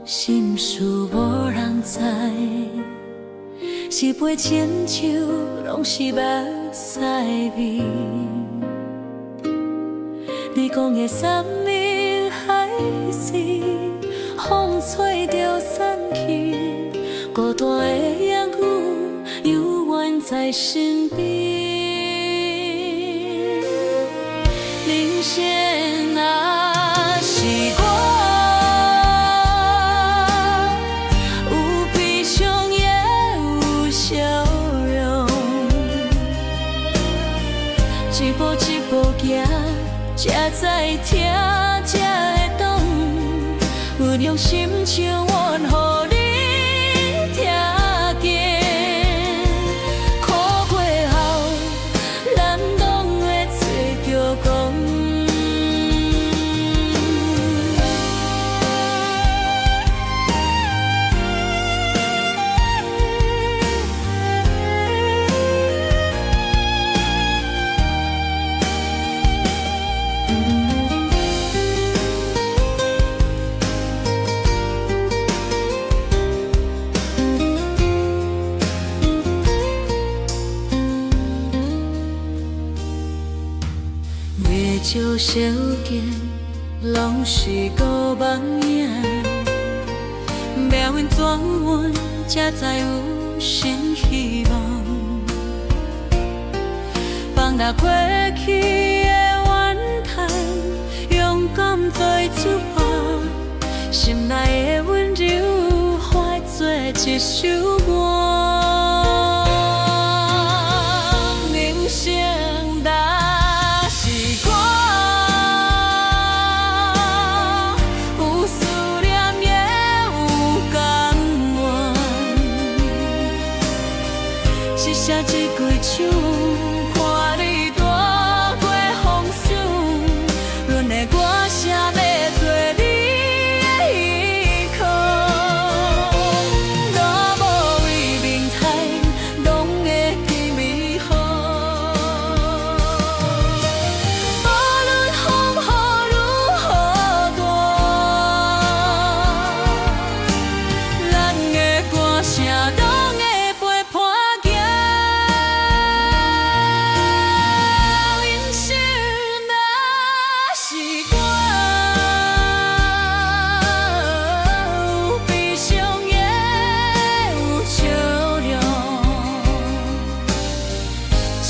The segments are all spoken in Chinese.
心事无人知，是杯亲像拢是目屎味。你讲的山明海誓，风吹着散去，孤单的言语犹原在身边。人生啊，是我。 一步一步行，才知听，才会懂。有用心像阮，予你听见。苦过后，咱拢会找着光。少小件，拢是孤梦影。命运转弯，才知有新希望。放下过去的怨叹，勇敢做主角。心内的温柔，化作一首歌。人生写一句唱，看你大过风霜，阮的歌声要做你的依靠。若无为明天，拢会记美好。无论风雨如何大，咱的歌声拢会陪伴。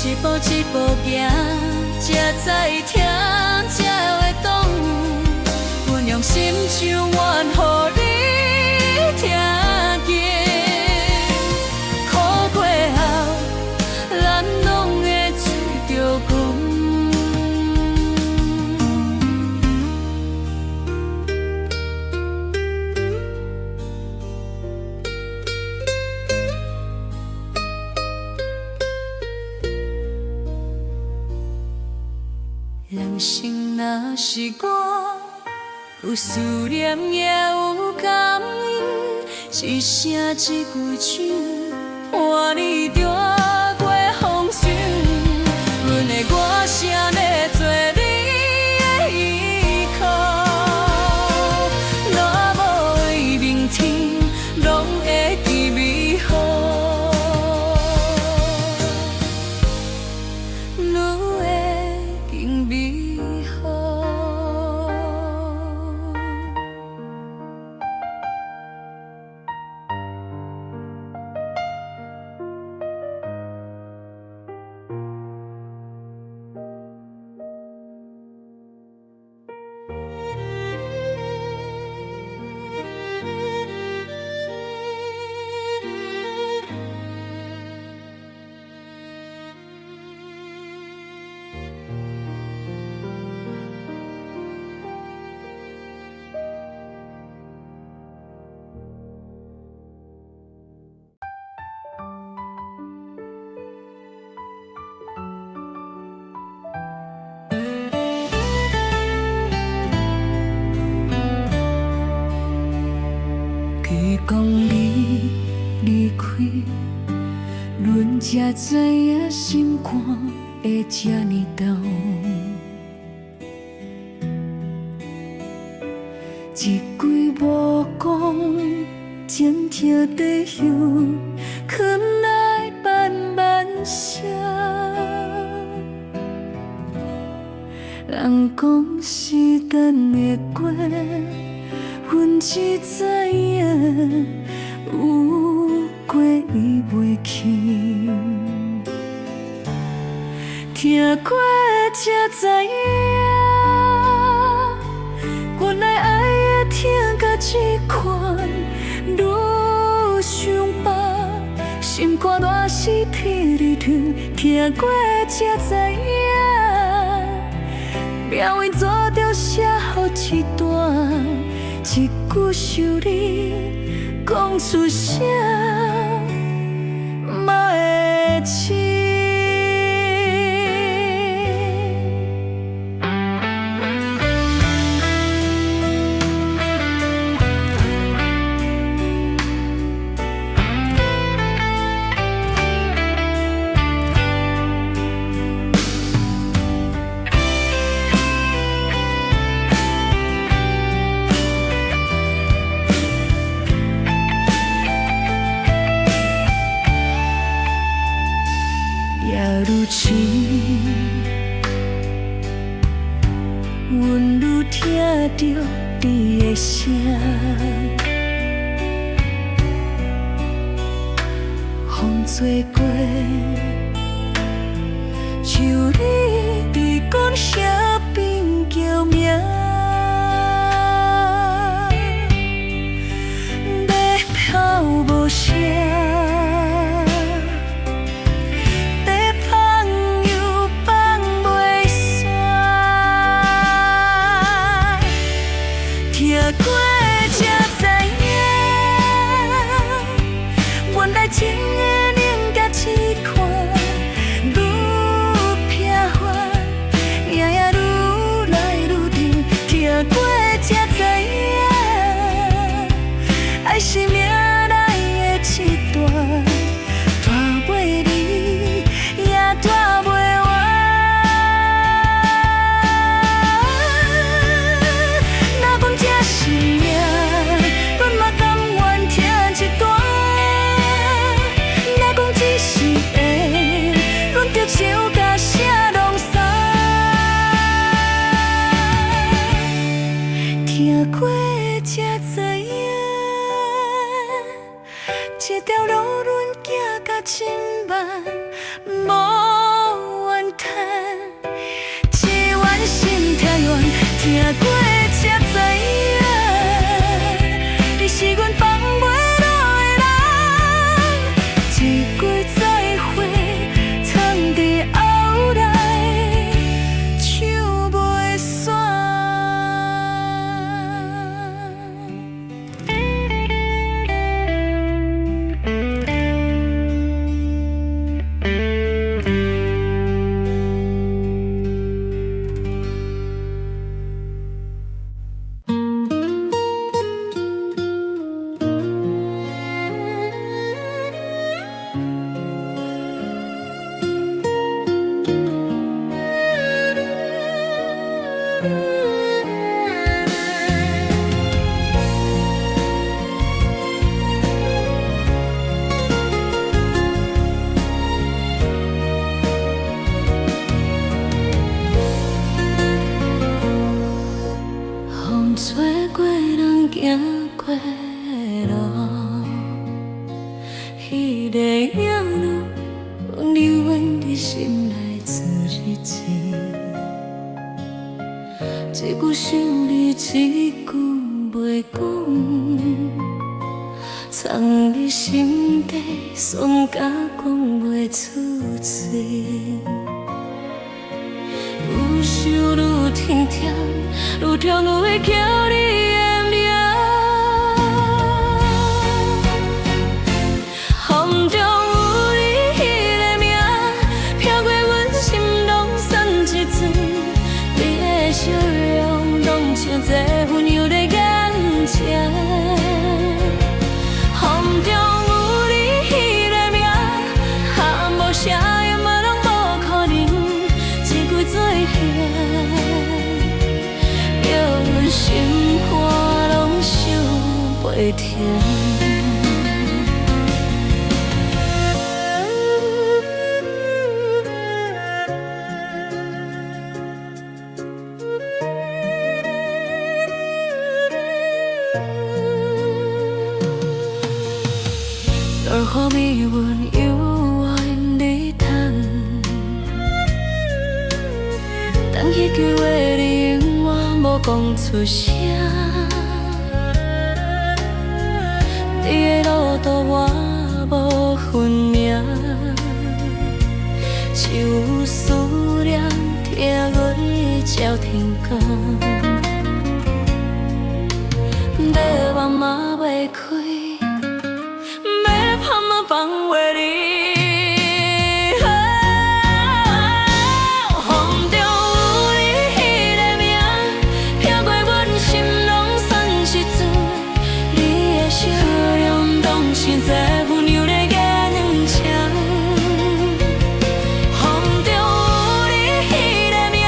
一步一步行，才知听，才会懂。阮用心像愿，予你听见。苦过后，咱拢会找着光。 人生若是歌，有思念也有感应，一声一句唱，伴你着过风霜。阮的歌声要做你的依靠，若无为明天，拢会记美好。 讲你离开，阮才知影心肝会这呢重。一句曝光，静静地香，藏来慢慢声。人讲时间会过，阮只知影有过伊袂去，听过才知影，原来爱的痛甲这款，愈想放，心肝大石铁里烫，听过才知影。命运做着写好一段，一句想你讲出声，嘛会醒。愈深，阮愈听着你的声，风吹过，像你伫讲声边叫名，要飘无声。情的冷甲刺看，愈平凡，夜夜愈来愈长，听过才知影，爱是命来的一段，带袂离，也带袂完。若讲这是命，阮嘛甘愿听一段。唱甲声拢散，听过才知影，这条路阮行甲真慢，无怨叹，一愿心太远，听过才知影，你是阮放袂落的人，一句再会。伫后来唱袂煞。吹过人行过路，迄个影路留阮伫心内做日子，一句想你，一句袂讲，藏伫心底，酸甲讲袂出嘴。愈想愈疼痛，愈痛愈会叫你的名。风中有你迄个名，飘过阮心拢酸一阵。你的笑容拢像一份又在感情。风中有你迄个名，喊无声音嘛拢无可能，一句做兄。心肝。袂停。落雨密云犹原在等，等迄句话你永远无讲出声。你的路途我无分明，只有思念疼我照天光，要望嘛袂开。放话你，风中有你迄个名，飘过阮心，拢算是准。你的笑容，当现在阮又在加两枪。风中有你迄个名，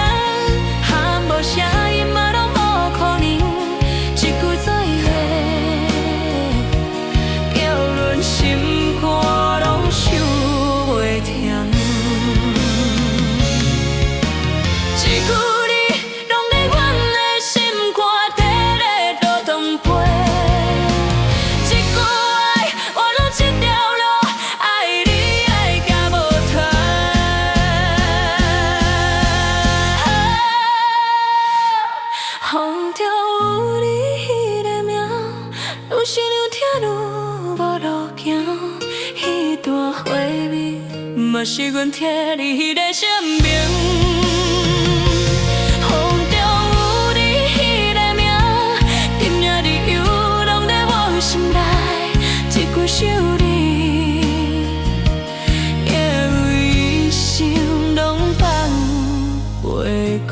喊无声音嘛拢无可能，一句做伙，叫阮心。想袂停，一句你拢在阮的心肝底咧倒腾飞，一句爱我拢这条路爱你爱甲无停。风中有你迄个名，愈想愈疼愈无路行。迄段回味，嘛是阮替你迄个生命。风中有你迄个名，点领理由拢在我心内，一句想你，也为一生拢放袂开。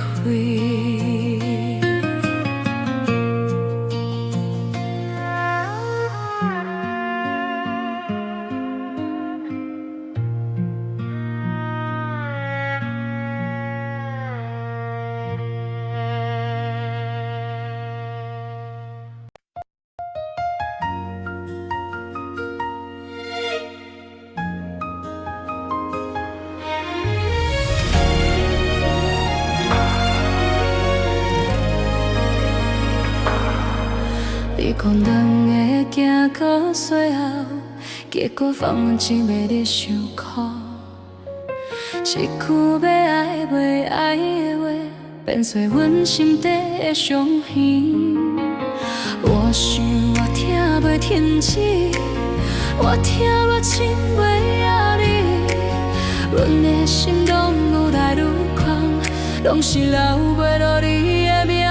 你讲两个行到最后，结果放阮只袂伫伤苦。一句要爱袂爱的话，变做阮心底的伤痕。我想我听袂停止，我听我亲袂了你。阮的心拢愈来愈空，拢是留袂落你的名。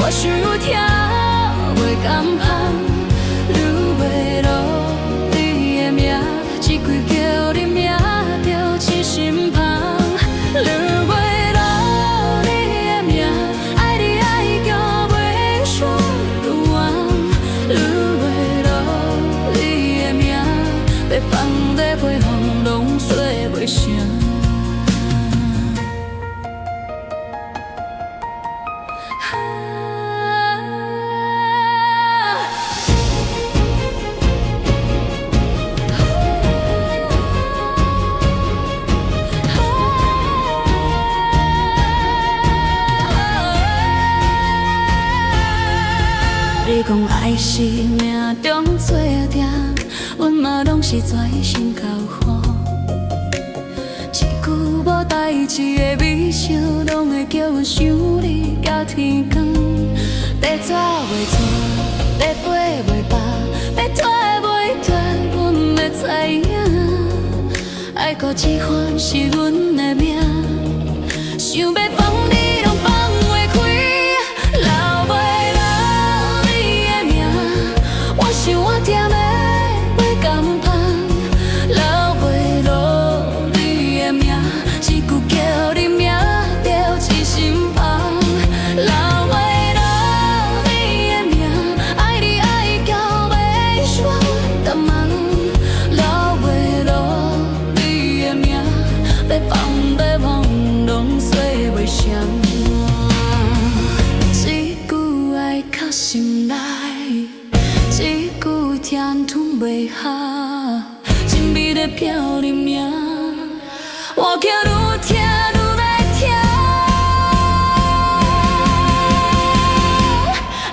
我想有听袂甘芳，留袂落你的名，一句叫你名就一身芳，留袂落你的名，爱你爱到袂说不完，留袂落你的名，要放在背后拢说袂成。你讲爱是命中注定，阮嘛拢是全心交付。一句无代志的微笑，拢会叫阮想你到天光。要怎袂错，要飞袂饱，要拖袂断，阮要知影。爱过一番是阮的命，想要放你拢放袂开，留袂。想我点的袂甘芳，留袂落你的名，一句叫你名就一身芳，留袂落你的名，爱你爱到袂说淡忘，留袂落你的名，要放要忘拢说袂成。袂下，心美在飘你名，我惊愈听愈来听。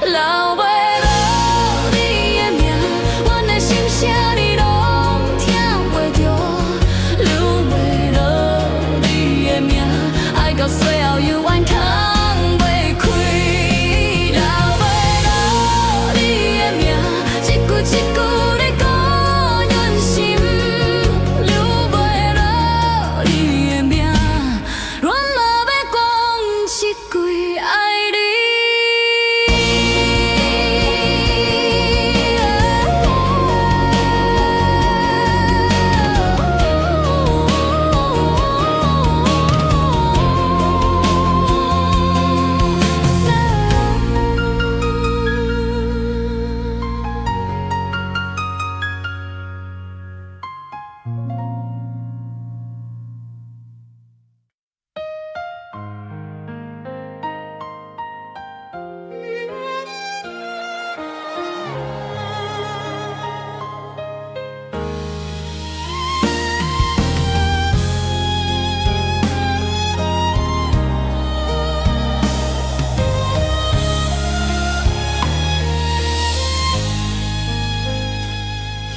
留袂落你的名，阮的心声你拢听袂着。留袂落你的名，爱到最后犹原空袂开。留袂落你的名，一句一句在讲怨心。留袂落你的名，阮嘛要讲一句爱你。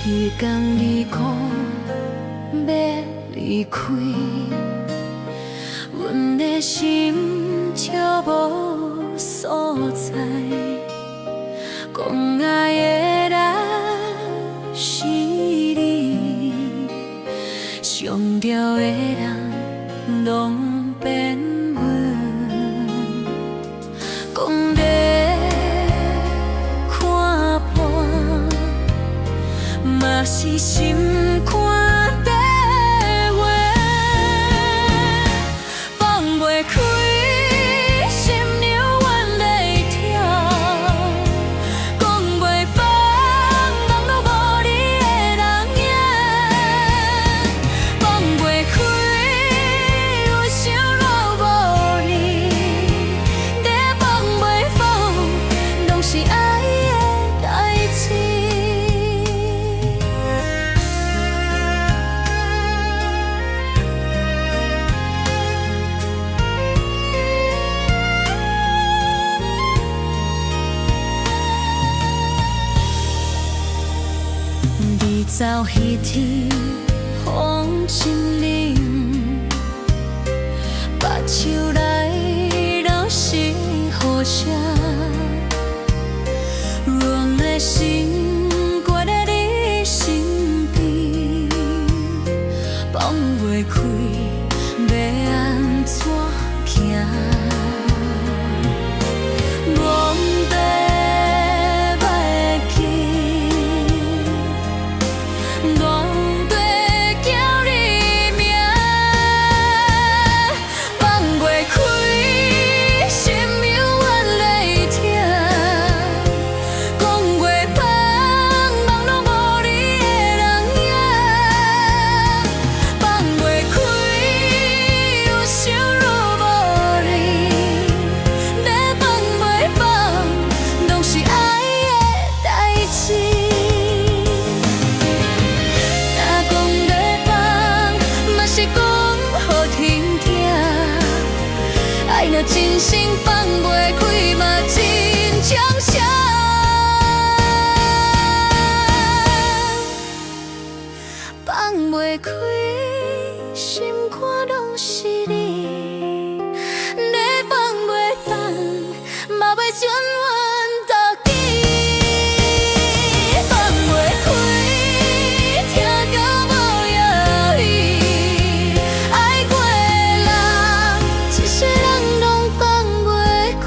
迄天你讲要离开，阮的心笑无所在，讲爱的人是你，伤着的人拢变阮，讲要看破。嘛是心肝底话，放袂开，心犹原在跳，讲袂放，梦都无你的人影，放袂开，我想若无你，在放袂放，拢是爱的代志。你走迄天，风真冷，目睭来流是雨声，阮的心挂在你身边，放袂开，要安怎行？原地歹去。原地叫你名，放袂开，心犹原在痛，讲袂放，梦拢无你的人影，放袂开，有想若无你，要放袂放，拢是爱的代志。是讲好听听，爱若真心放袂开嘛，真呛声。放袂开，心肝拢是你，你放袂放，嘛袂全阮家己。放袂开，听到无药医。爱过的人，一世人拢放袂开。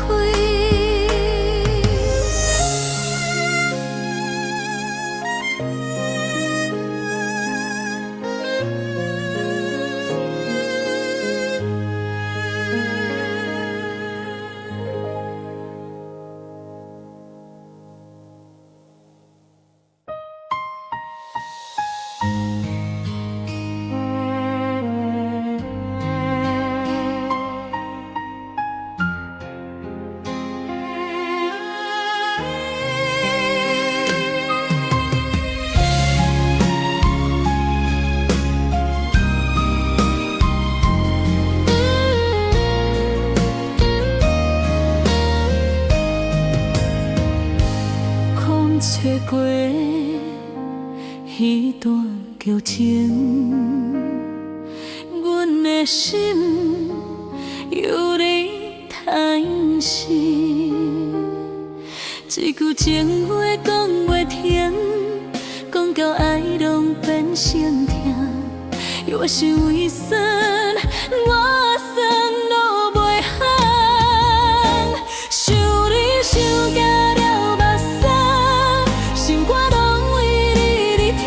找过彼段旧情，阮的心有你叹息，一句情话讲袂停，讲到爱拢变成痛，我想为算，我算都袂通，想你想甲了目屎，心肝拢为你疼，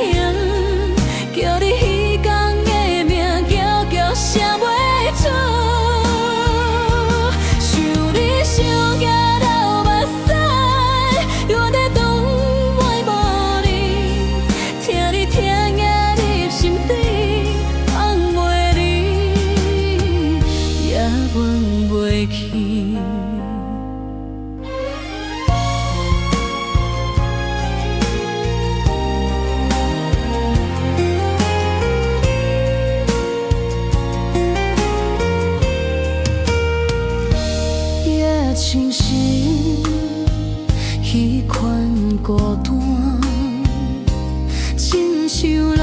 叫你彼天的名叫叫写袂出，想你想甲了目屎，我在等我无你，听你听也入心底，放袂离，也忘袂去。也清醒，彼款孤单，亲像人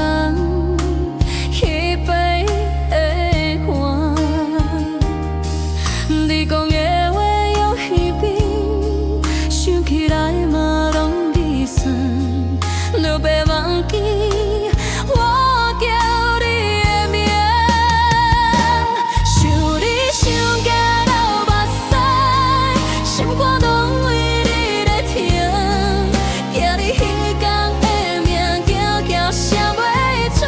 彼杯的汗。你讲的话约彼边，想起来嘛拢鼻酸，就别忘记我叫你的名，想你想甲流目屎，心肝拢为你在疼，叫你彼天的名叫叫写袂出，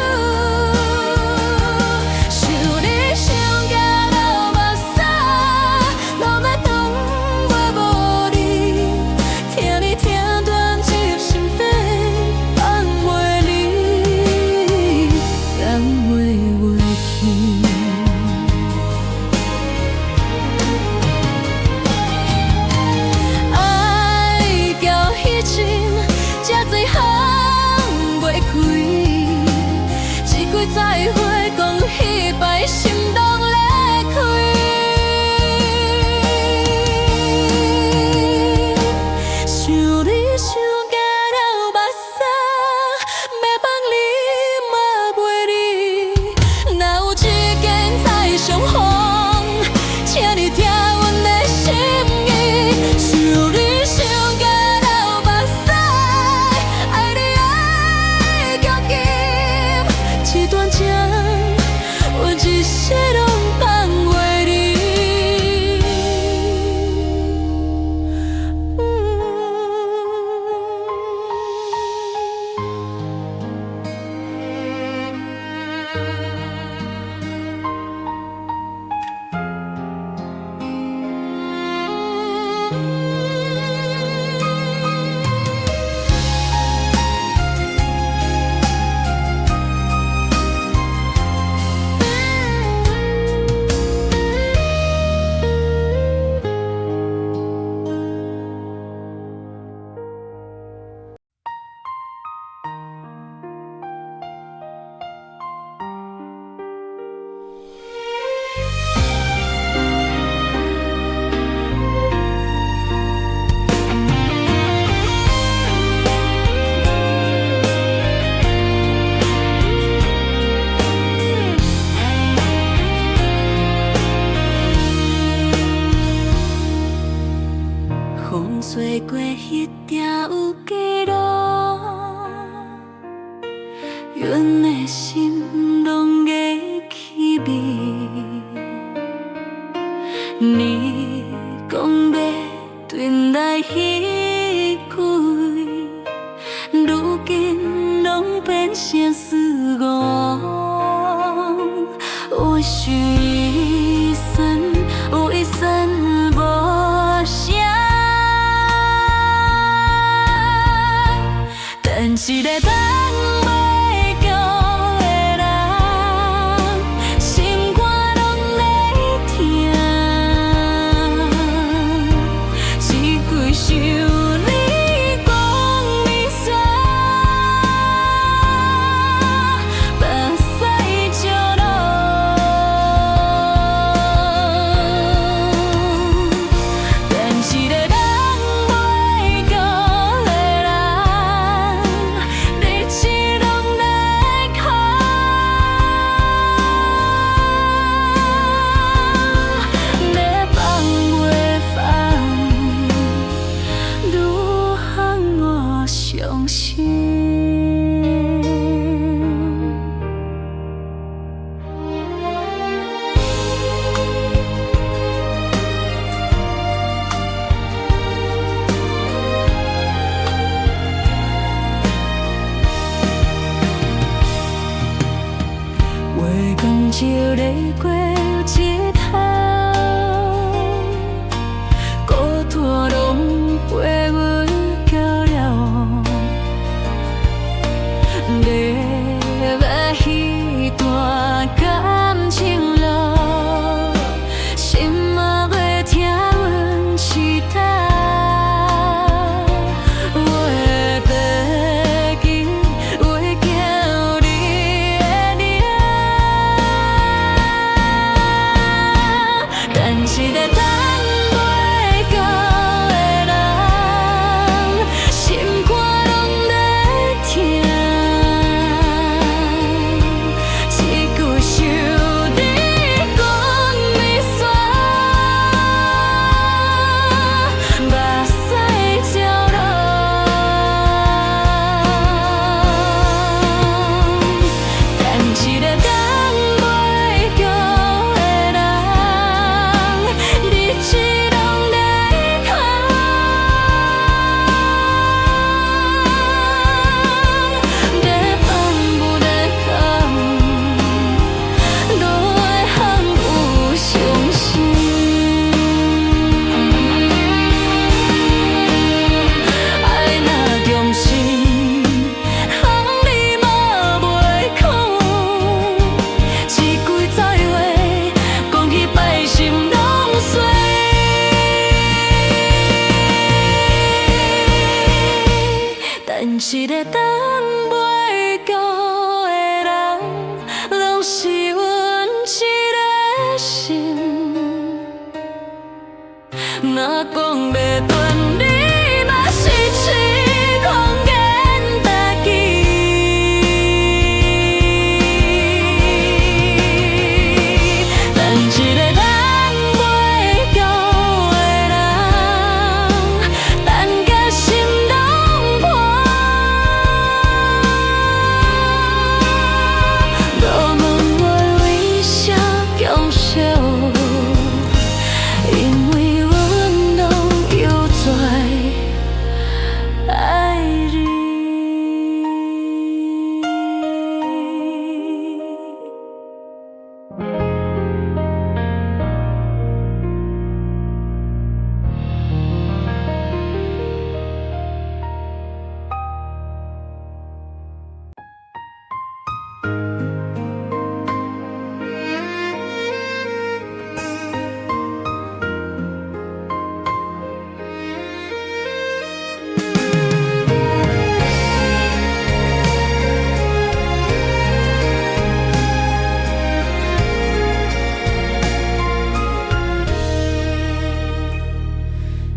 想你想甲流目屎，拢在等袂无你，听你听断入心底，放袂离，放袂去。爱到彼阵，才多项袂开，一句再会讲彼摆心拢咧开，想你想甲了目屎，要放你嘛袂离，若有一件再相逢，请你听阮的心意，想你想甲了目屎，爱你爱到今，一段情有一世拢放袂离。风吹过迄条有街路，阮的心拢会起味。你讲要转来彼句，如今拢变成死我。我想一生，有一生无声。但是咧等袂到的人，心肝拢咧疼，一句想你讲你煞，目屎就落。但是咧等袂到的人。是咧等袂到的人，拢是阮一个心。若讲要断你，嘛是痴空见大己。等一个等袂到的人，等甲心拢破。都问我为啥强笑，因为阮拢犹在爱你。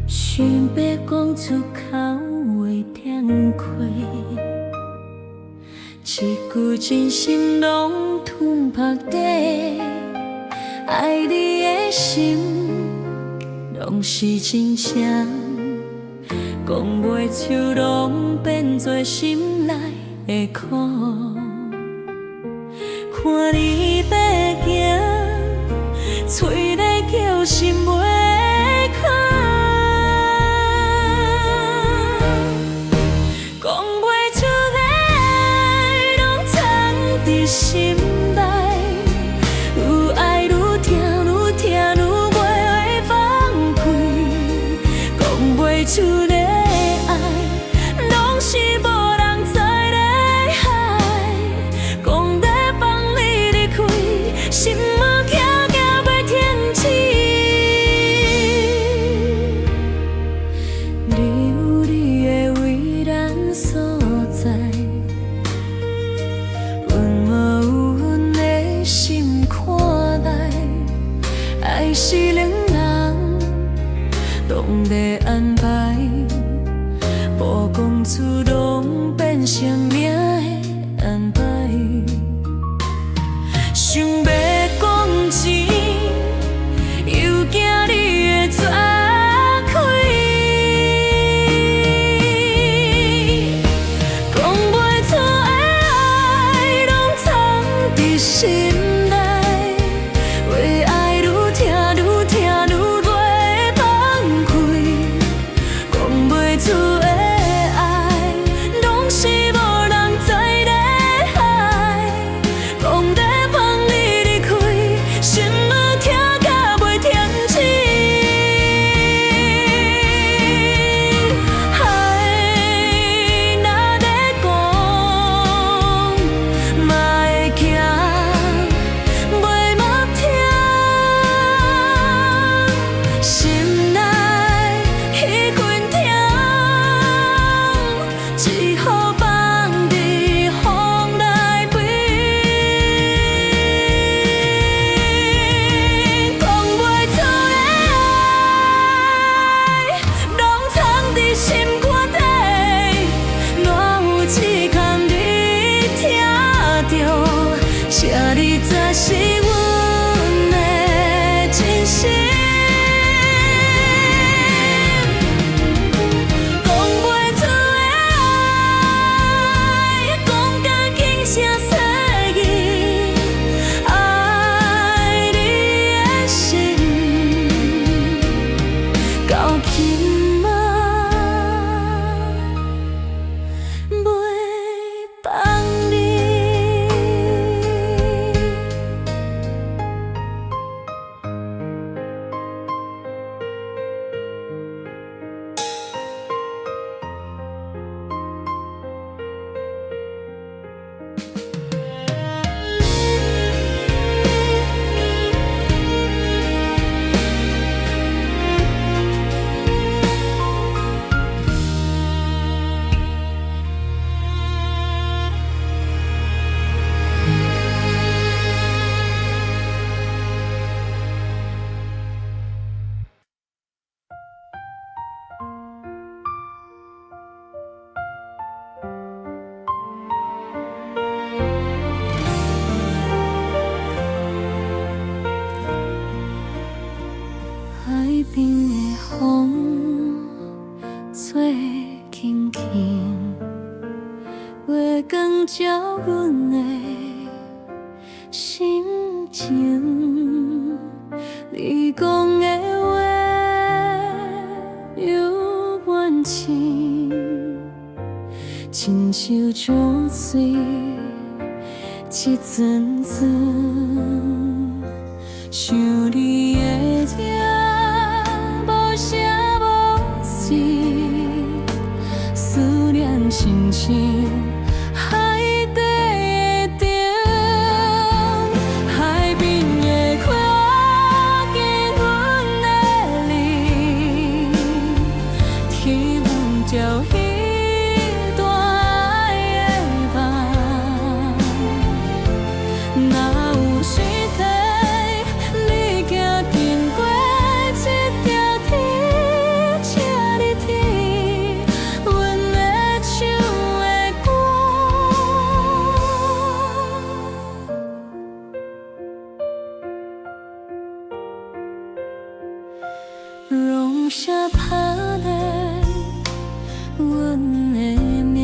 想要讲出口话痛开，一句真心拢吞拍底。爱你的心，拢是真诚，讲袂出，拢变作心内的苦。看你要行，嘴咧叫心袂开。心内愈爱愈痛，愈痛愈袂会放开，讲袂出的爱，拢是无人知的海。讲要放你离开，心嘛惊惊要停止。你有你的为难所在。心看来，爱是两人拢在安排，无讲出拢变成命的安排。想要讲钱，又惊你会抓开，讲袂出的爱，拢藏伫心。出的爱，拢是无人做轻轻，月光照阮的心情。你讲的话有怨情，亲像泉水一阵阵，想你的情无声无息，思念亲像海底的灯，海边的花见阮的你，天空照彼段爱的梦，哪有时地你行经过这条天，请你听阮的唱的歌。用啥打来阮的名？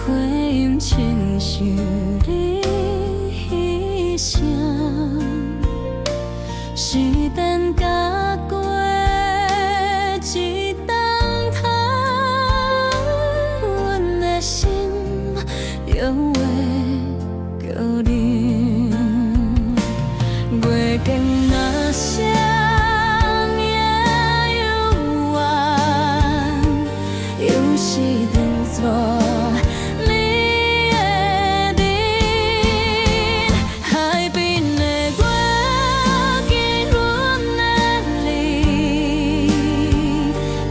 回音亲像你迄声，时间甲过一冬窗，阮的心永远叫你。月光若啥命有缘，有时当作你的人，海边的月见阮的你，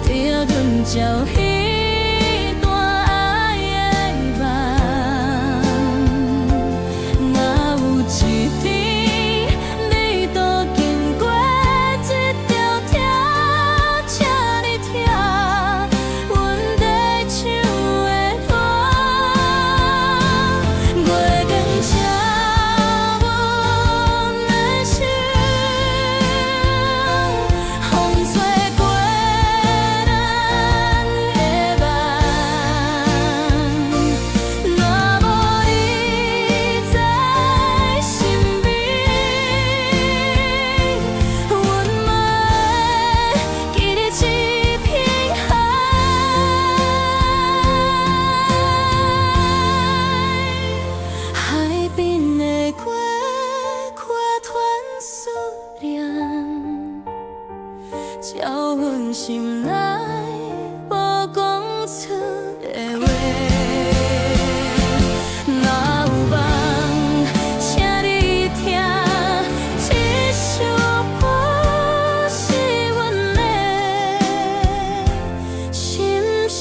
就准照彼段爱的梦，哪有一天你都经过这条天，请你听阮在唱的歌。月光照阮的心，风吹过咱的梦，若无你在身边，阮嘛会记得这片海，海边的月看团思念，照阮心内无讲出的话。哪有梦，请你听，这首歌是阮的心声。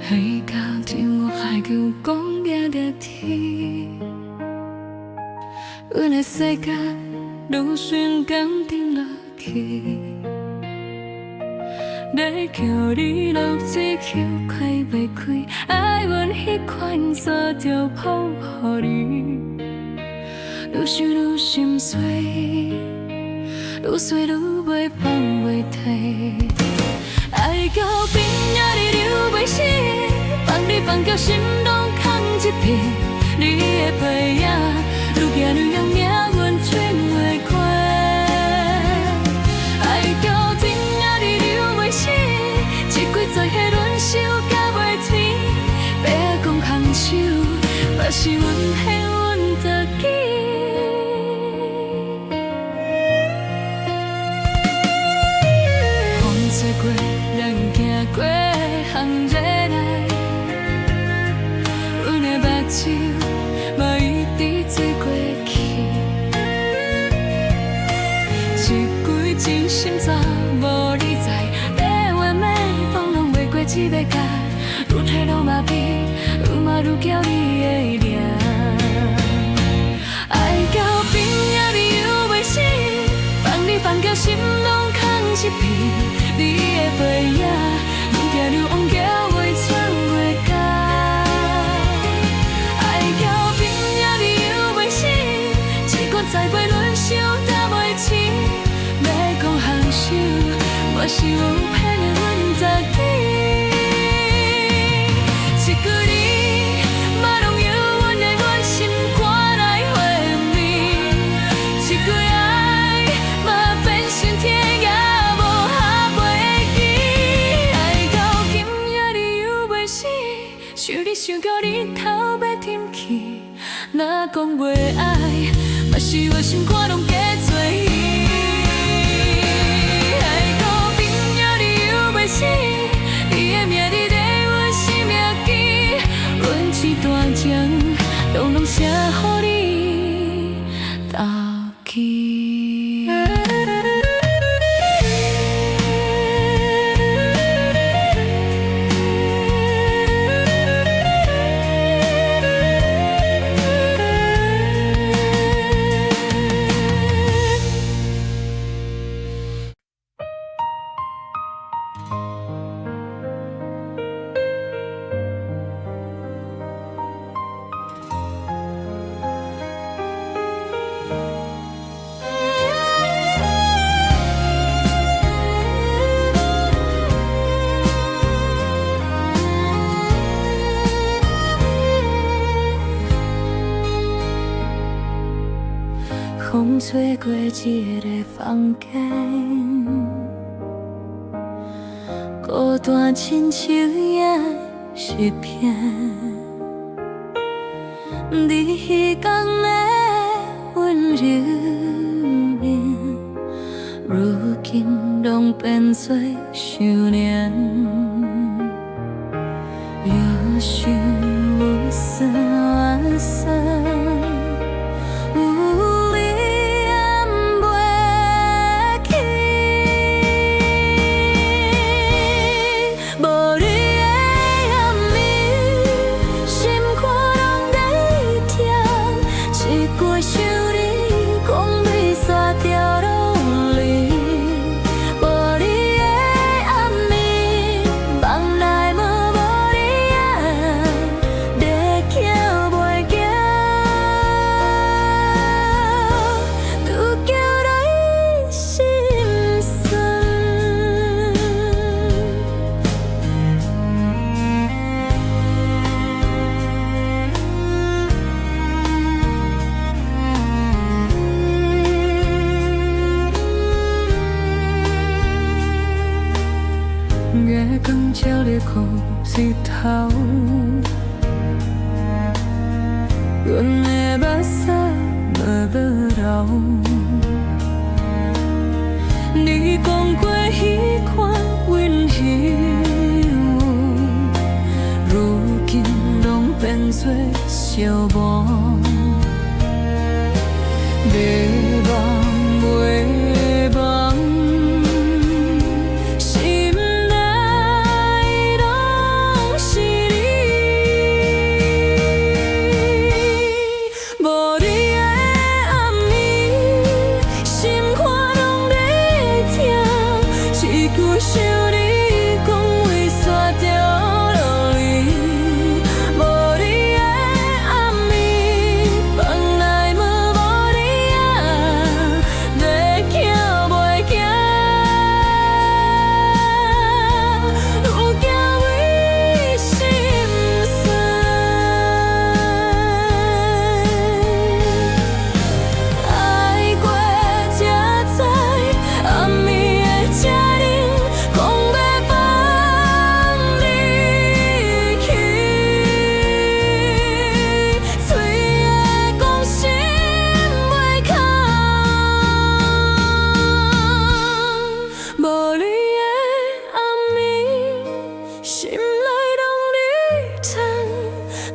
海角天涯海角讲行着天，阮的世界愈瞬间沉落去，在叫你落水口开袂开，爱阮迄款锁着抱予你，愈想愈心碎，愈碎愈袂放袂退。爱到边仔你流袂死，放你放叫心拢空一片。你的背影，愈行愈远，命阮寻袂开。爱到边仔你流袂死，一季做伙轮手甲袂断，要讲空手，嘛是阮恨阮自己。吹过，咱行过项热来，阮的目睭嘛一直做。心怎无你知？白话每风拢袂过一个角，愈睇愈麻痹，愈嘛愈叫你的名。爱到边仔你又袂死，放你放到心拢空一片，你的背影，愈行愈往叫我唱袂到。爱到边仔你又袂死，一个再袂轮想搭袂起，要讲放手，我是有骗的阮自己。一句你，嘛拢由阮的阮心肝来回味，一句爱，嘛变成天也无下袂记。爱到今夜你又袂死，想你想到日头要沉去，若讲袂爱，嘛是我心肝拢加做戏。爱到边仔你又袂死，你的名字在阮生命记，阮一段情，拢写予你投去。风吹过一个房间，孤单亲像也一片。你彼天的温柔面，如今拢变做想念。又想有酸酸。月光照入苦日头，阮的目屎无流。你讲过彼款温柔，如今拢变做寂寞。要忘袂忘。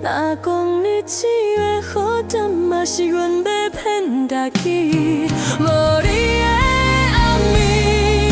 若讲日子会好转，嘛是阮要骗家己。无你的暗暝，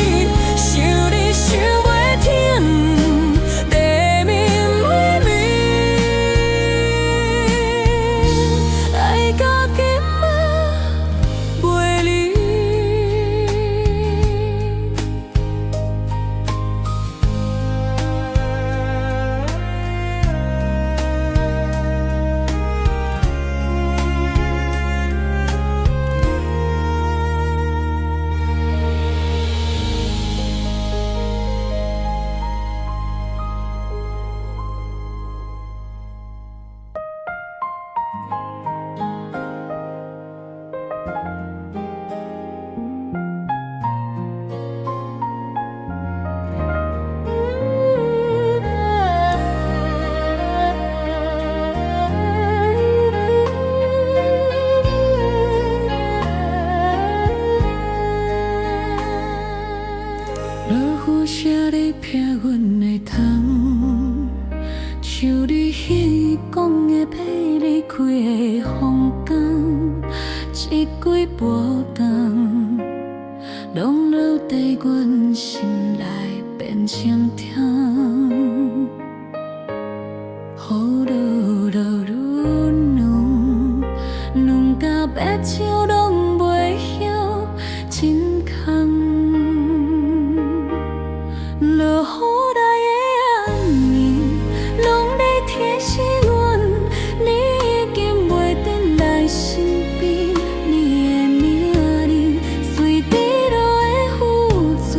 一几波动，拢留在阮心内变成痛。雨落落愈浓，浓甲白树拢袂晓真空。落雨来的暗暝，拢在提醒阮，你已经袂转来身边。你的名字随滴落的雨水，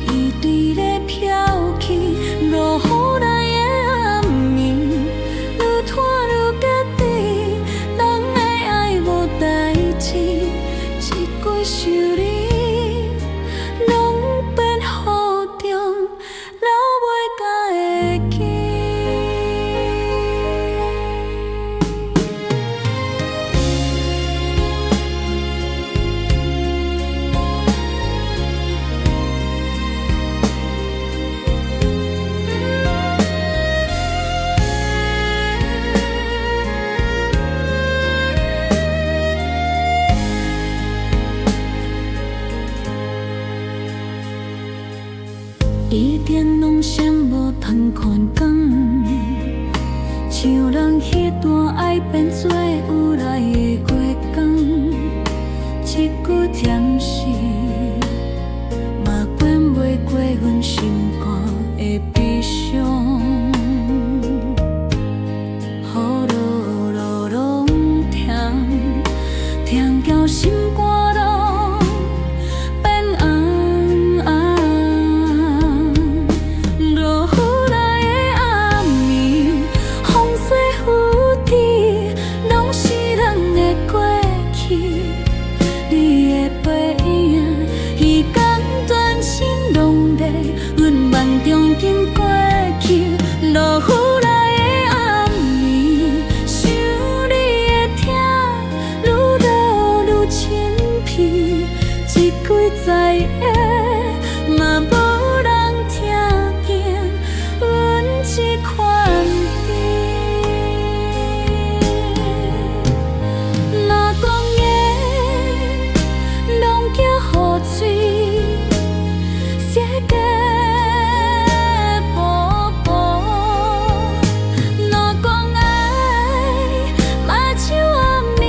一直在飘去。落雨来的暗暝，愈拖愈结底，人的爱无代志，一几想你，拢变雨中流袂干的记。一点拢闪无通看光，像人迄段爱变做有来的过工，一句甜诗嘛卷袂过阮心肝的悲伤。雨落落拢痛，痛到心肝拢变红红。落雨来的暗暝，风吹雨滴，拢是人的过去。你的背影，彼天转身拢在阮梦中经过去。落雨来的暗暝，想你的痛，愈落愈清皮，一句在的嘛无人听见，阮这款悲。若讲的拢叫雨水，写给薄薄。若讲爱，嘛像暗暝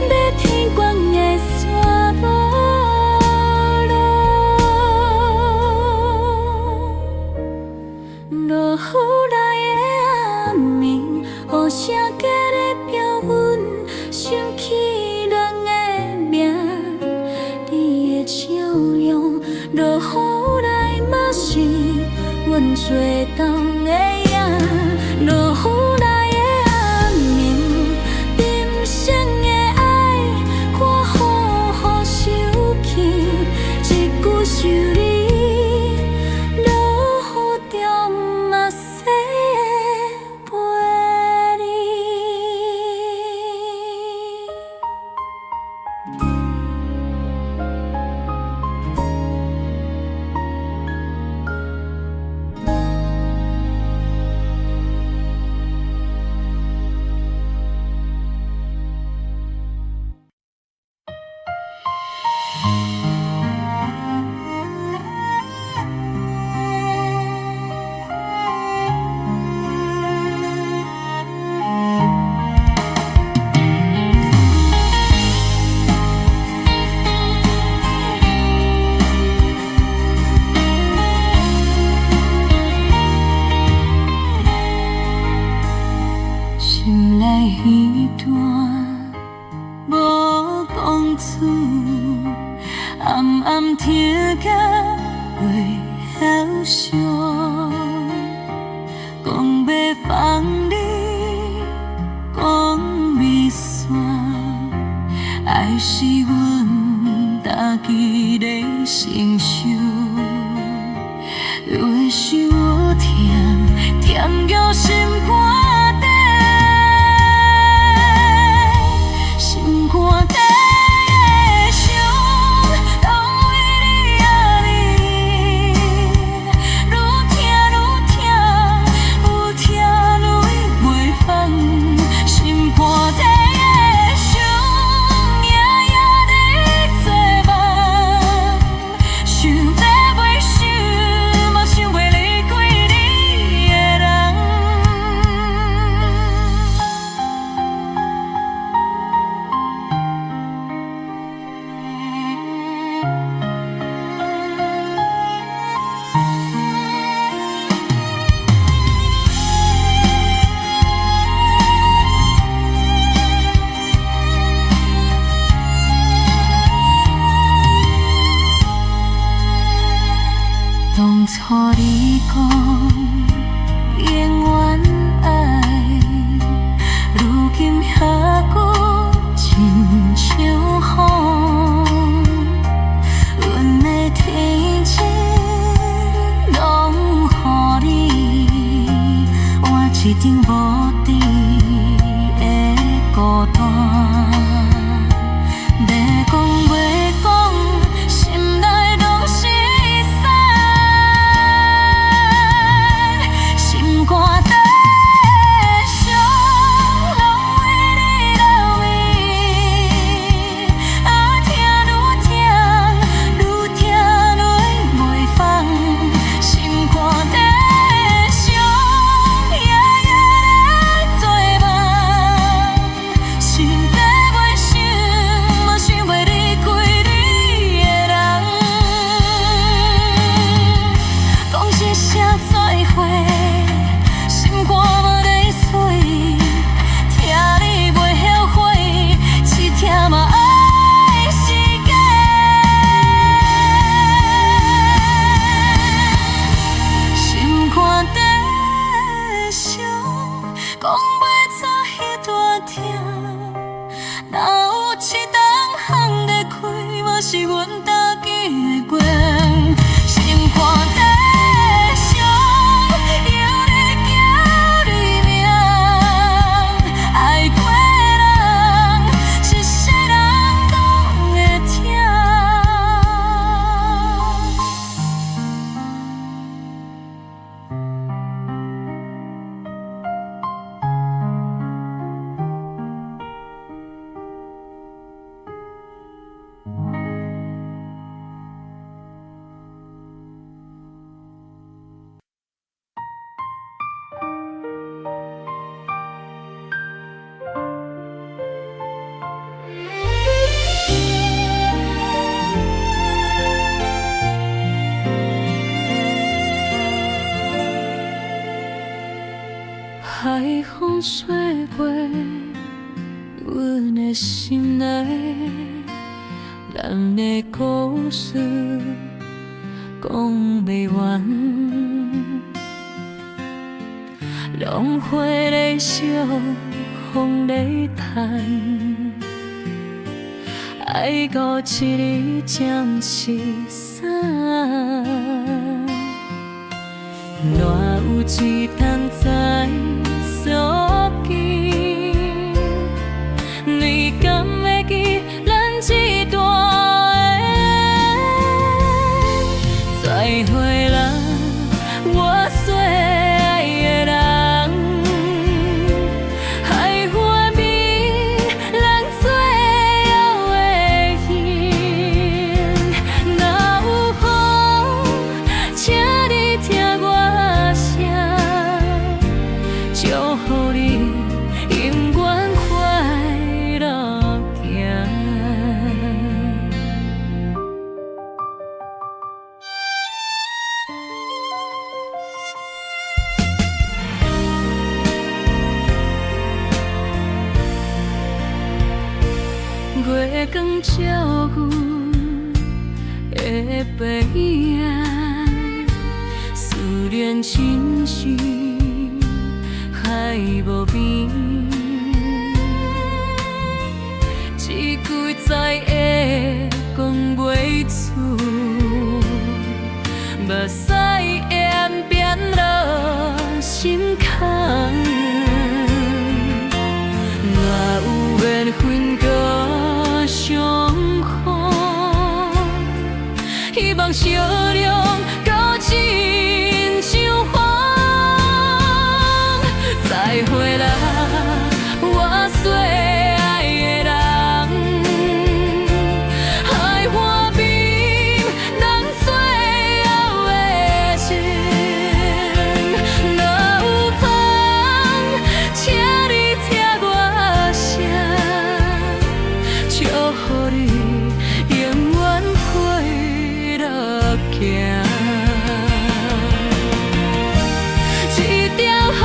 要天光的沙漠落。落雨来的暗暝，雨声加咧标阮想起人的名，你的笑容。落雨来嘛是阮做冬的影。落雨来的暗暝，沉静的爱，看雨收起，一句想你，落雨中嘛洗袂离。心内迄段无讲出，暗暗听见袂晓伤，讲要放你，讲未散，爱是阮家己咧承受，越想越痛，痛到心肝底。心肝底的伤，拢为你啊你，愈痛愈痛，愈痛愈袂放。心肝底的伤。咱的故事讲袂完，浪花在烧，风在叹，爱到一日渐失散。若有一天再相见，你敢会记咱这段缘？再会啦，我最爱的人，海花美，人最后的缘。若有风，请你听我声，祝福你永远快乐行。月光照阮的背影，思念亲像海无边，一句再会讲袂出，目屎会变落心坎。若有缘分搁相逢，希望笑容搁亲像风。再会啦，我最爱的人，海花美，人最后的情。若有风，请你听我声，祝福你永远快乐行。一条海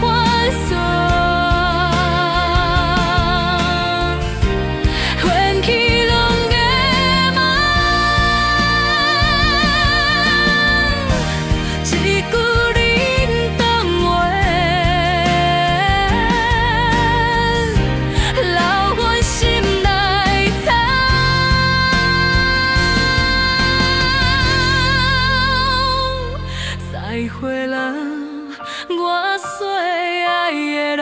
岸线，缘起两个梦，一句忍冻话，留阮心内藏。再会啦，我最爱的人，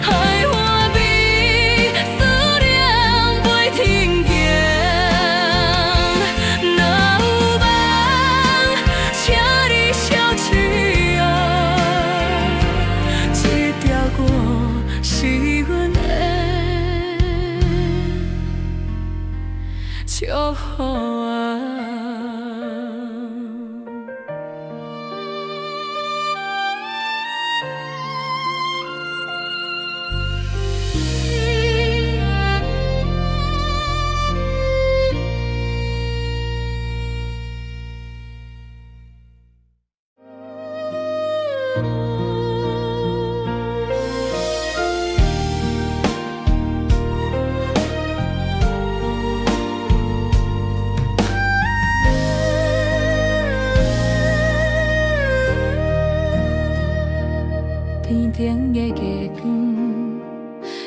海花美，思念飞天行。若有梦，请你小吹哦，这条歌是阮的祝福啊。天顶的月光，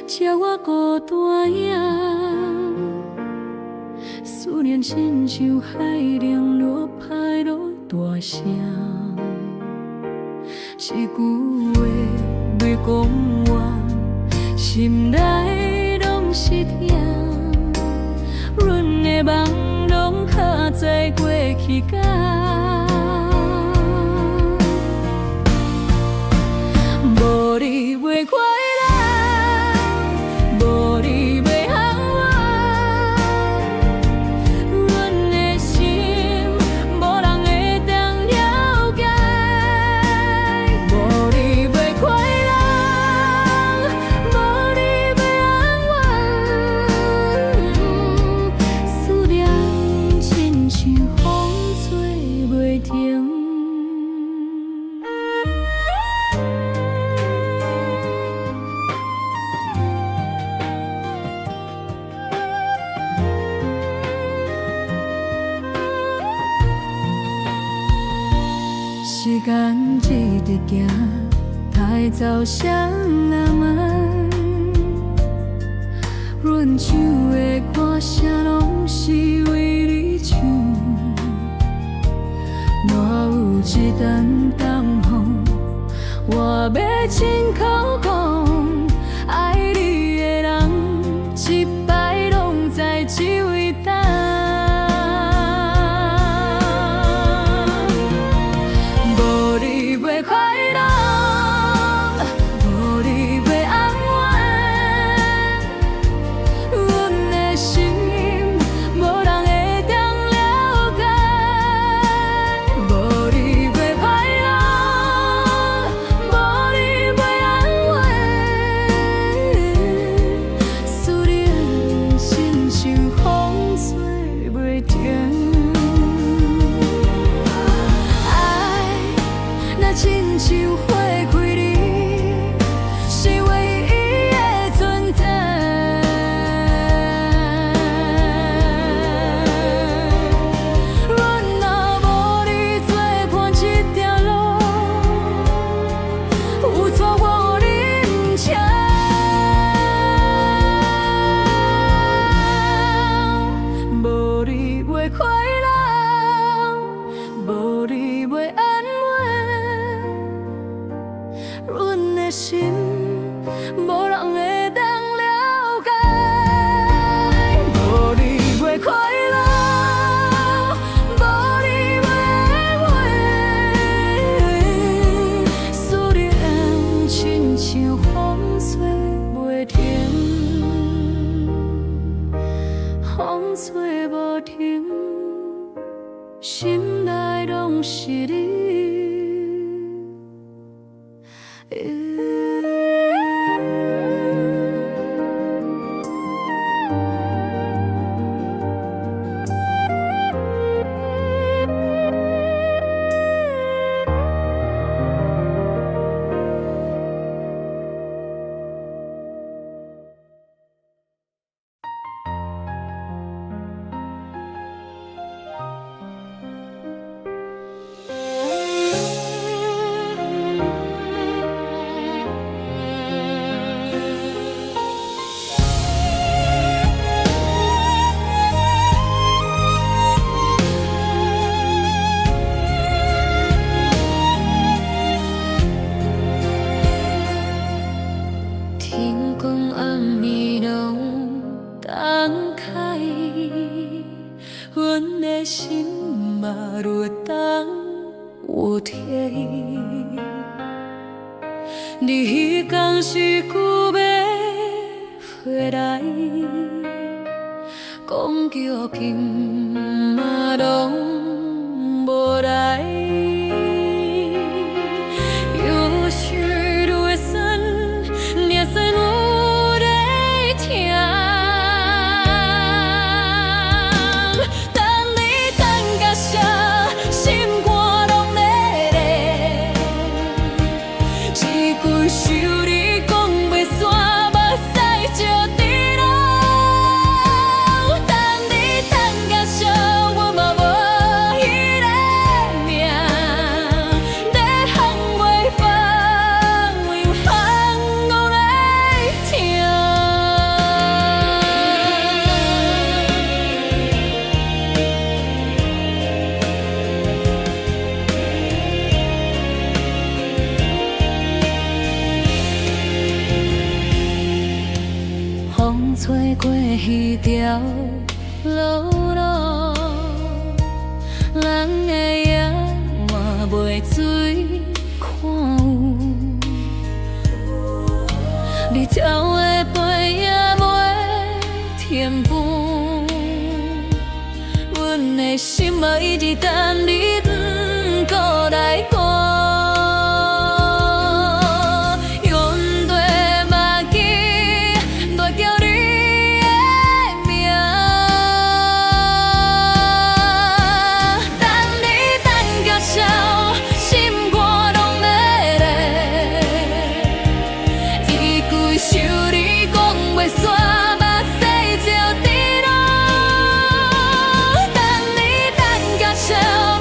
照我孤单影，思念亲像海浪落拍落大声，一句话未讲完，心内拢是痛。阮的梦拢卡在过去间。无你袂快乐，无你袂幸福，阮的心无人会当了解。无你袂快乐，无你袂安稳，思念亲像风吹。时间一直行，太早谁人问？阮唱的歌声拢是为你唱，若有一阵东风，我要亲口讲，爱你的人一摆拢在这位等。无你袂快乐，无你袂安稳，阮的心无人会当了解。无你袂快乐，无你袂安稳，思念亲像风吹袂停。亲像花开你，是唯一的存在。阮若无你作伴这条路，有错我忍请。无你袂快乐，无你袂安稳。阮的心，无人会当了解。无你袂快乐，无你袂安稳，思念亲像风吹袂停，风吹无停，心内拢是你。心嘛如当有体，你彼天是久要回来，讲叫紧嘛拢无来，有时愈会酸，愈酸愈会疼。想你讲袂煞，目屎就滴落。等你等甲笑，我嘛无迄个命，在风袂放，又风我来听。风吹过彼条路路，人的眼换袂水看有，你跳的背也袂填补，阮的心嘛一直等你过来过。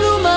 路嘛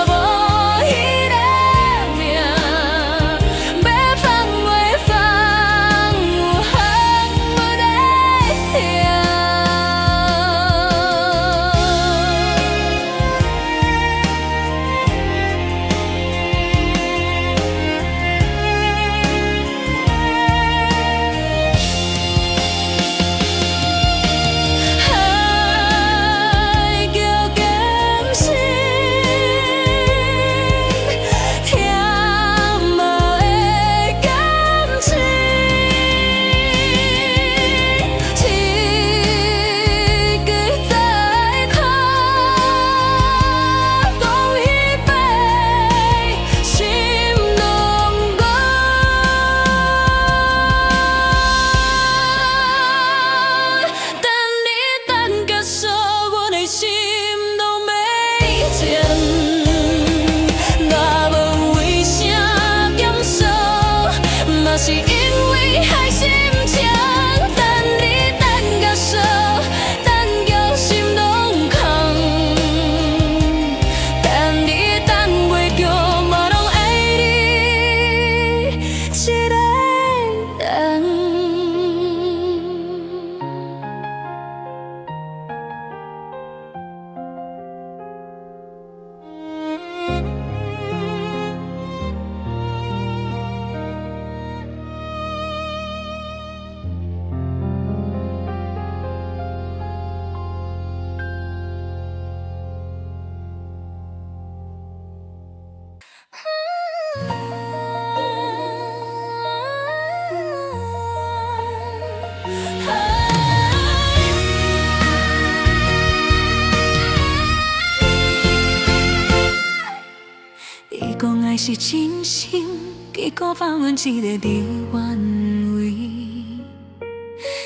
是真心，结果放阮一个伫原位。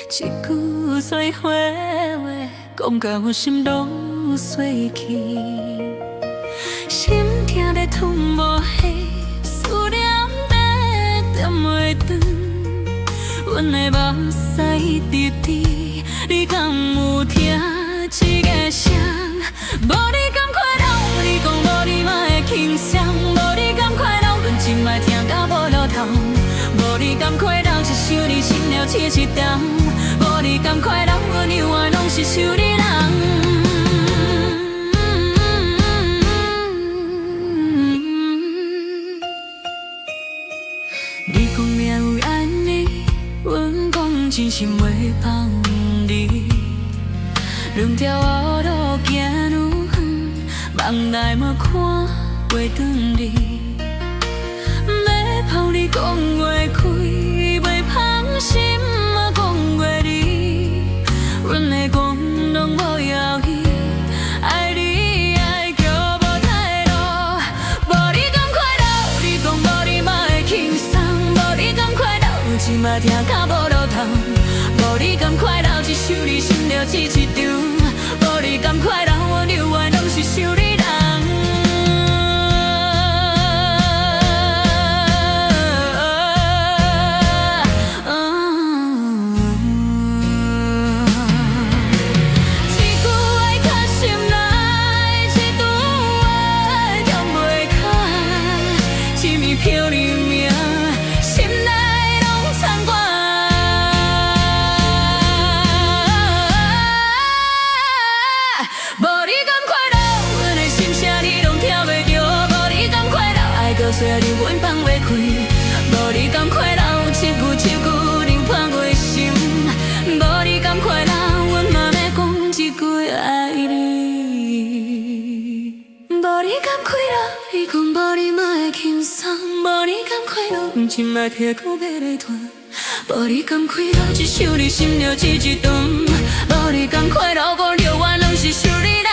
一句碎花话，讲甲我心都碎去，心痛在吞无气，思念在点袂断，阮的目屎直滴，你敢有听这个声？无你敢快乐，你讲无你嘛会轻松，无你敢快乐，阮真卖听到无路通，无你敢快乐，一想你心了刺一重，无你敢快乐，阮永远拢是想你人。你讲命有安尼，阮讲真心袂放你。两条黑路行愈远，梦来嘛看袂转你。要抱你讲袂开，袂放心嘛讲袂离。阮的讲拢无要紧，爱你爱叫无态度。无你敢快乐，你讲无你嘛会轻松，无你敢快乐，真嘛听甲无路通。无你敢快乐，一想你心就刺一张。无你敢快乐，我永远拢是想你人。一句爱卡心内，一段话点袂开，一暝飘你名，心内拢参挂。虽然你阮放袂开，无你敢快乐，一句能判袂心。无你敢快乐，阮嘛要讲一句爱你。无你敢快乐，你讲无你嘛会轻松。无你敢快乐，真嘛痛到要来断。无你敢快乐，一想你心就刺一顿。无你敢快乐，我永远拢是想你人。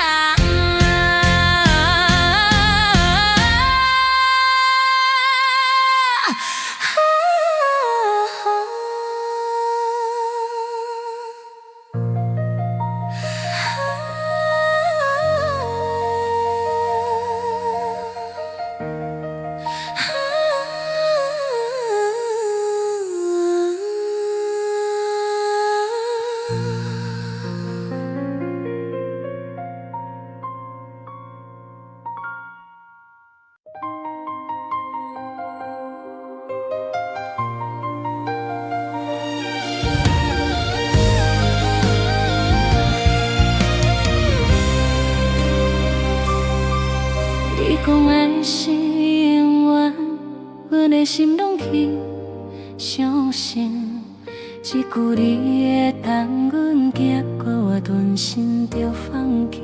你讲的是永远，阮的心拢去相信。一句你会当阮行过，我顿心就放弃。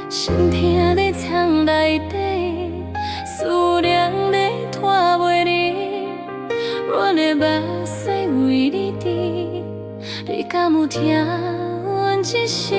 心痛在肠内底，思念在拖袂离。阮的目屎为你滴，你敢有听阮一声？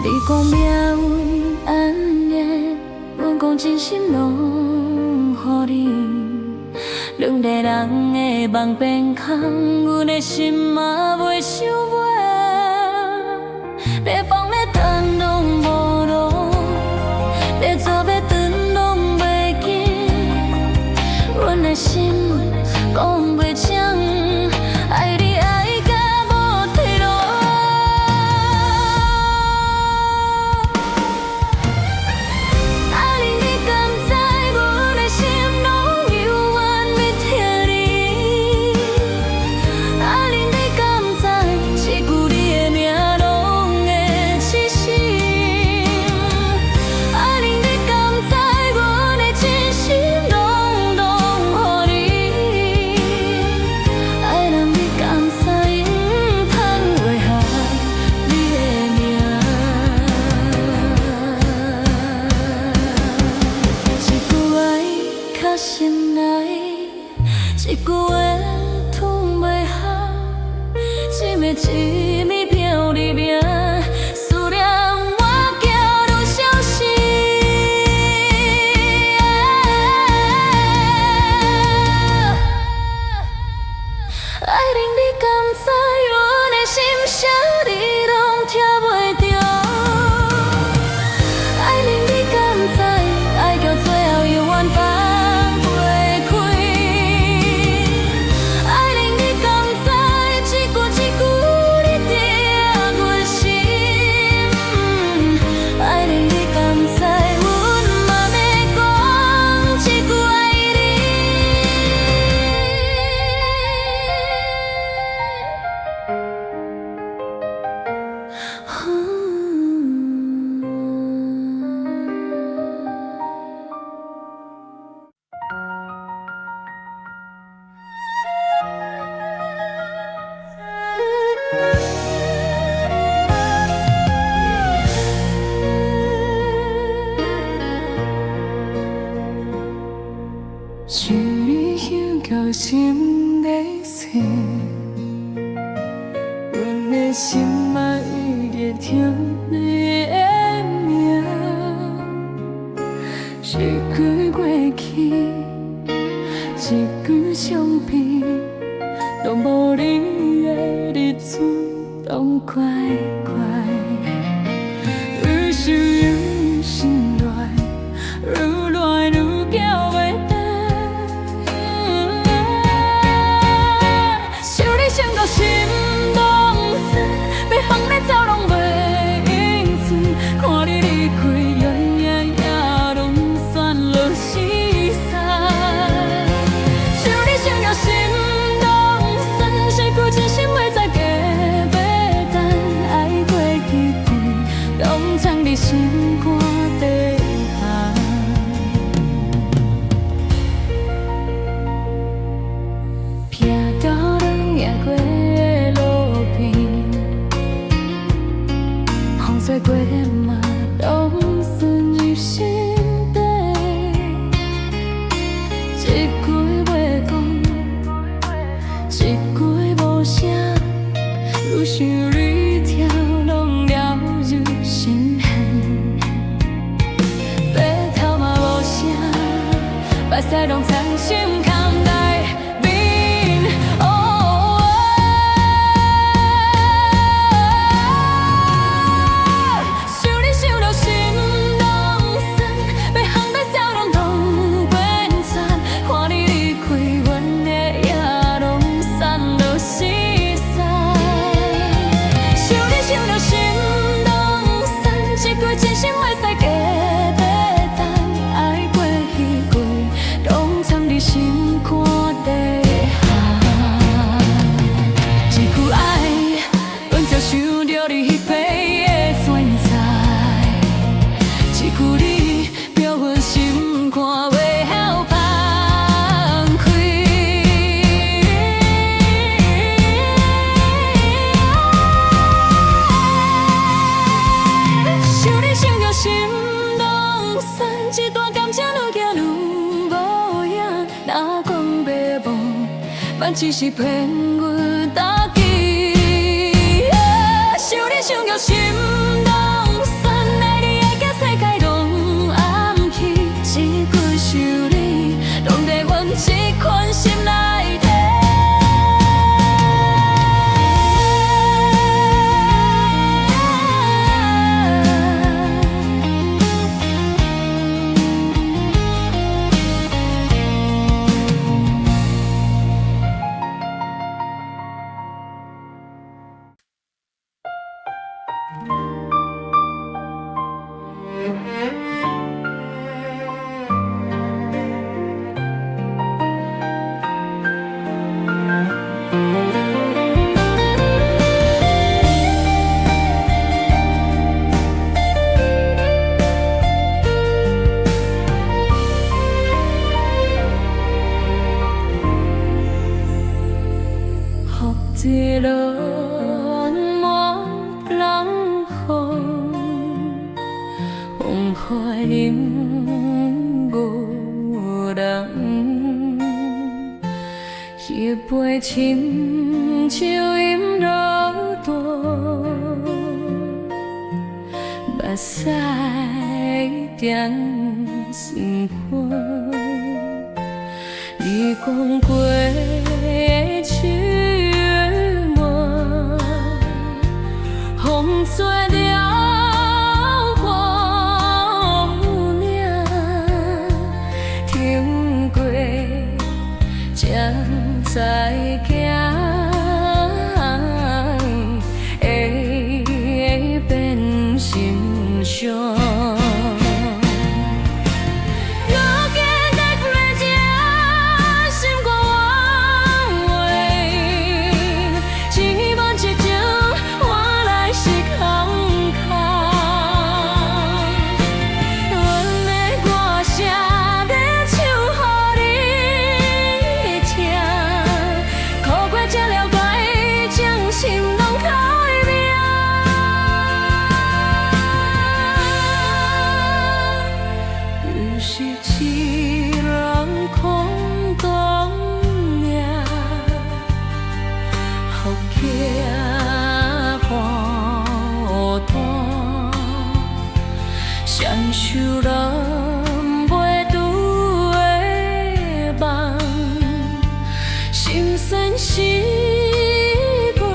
你讲命运安尼，阮讲真心拢予你。两个人的梦变空，阮的心嘛袂想袂。要放咧等拢无路，要做要转拢袂记。阮的心讲袂清，爱你爱到无退路。爱人，你敢知阮的心声你拢听袂着？爱人，你敢知爱到最后永远放袂开？爱人，你敢知一句一句你痛阮心？爱人，你敢知阮嘛要讲一句爱你？想你香到心在碎，阮的心嘛已经疼你的名，是几过去，一句相片，拢无你的日子，拢怪怪，愈想愈心乱，愈乱愈叫袂停。想到心拢酸，要放你走拢袂用寸，看你离开，远远也拢算落死散。想你想到心拢酸，是句真心话再加要等，爱过去几，拢藏伫心肝底下。拼到夜过的路边，风吹过嘛，拢顺入心底。一句袂讲，一句无声，愈想愈跳，拢了入心痕。白头嘛无声，目屎拢藏心坎内。真心话再加要等，爱过去几，拢藏伫心肝底下。一句爱，阮就想着你彼边的存在；一句你，叫阮心肝袂晓放开。想你想到心拢酸，一段感情愈行愈无影。若讲要忘，万只是骗阮家己。想你想到心拢酸，爱你的假世界拢暗去，一句想你，拢在阮这款心内底。一轮满人风，风花人无人，一杯清酒饮落肚，目屎点心肝。你讲过的手。看淡，双手拢袂拄的梦，心酸是过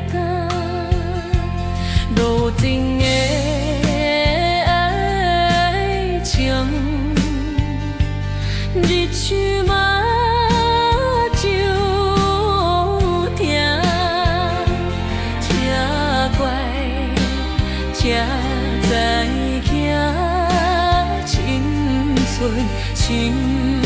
天，路程的爱情，日出嘛就疼，车怪车载行青春。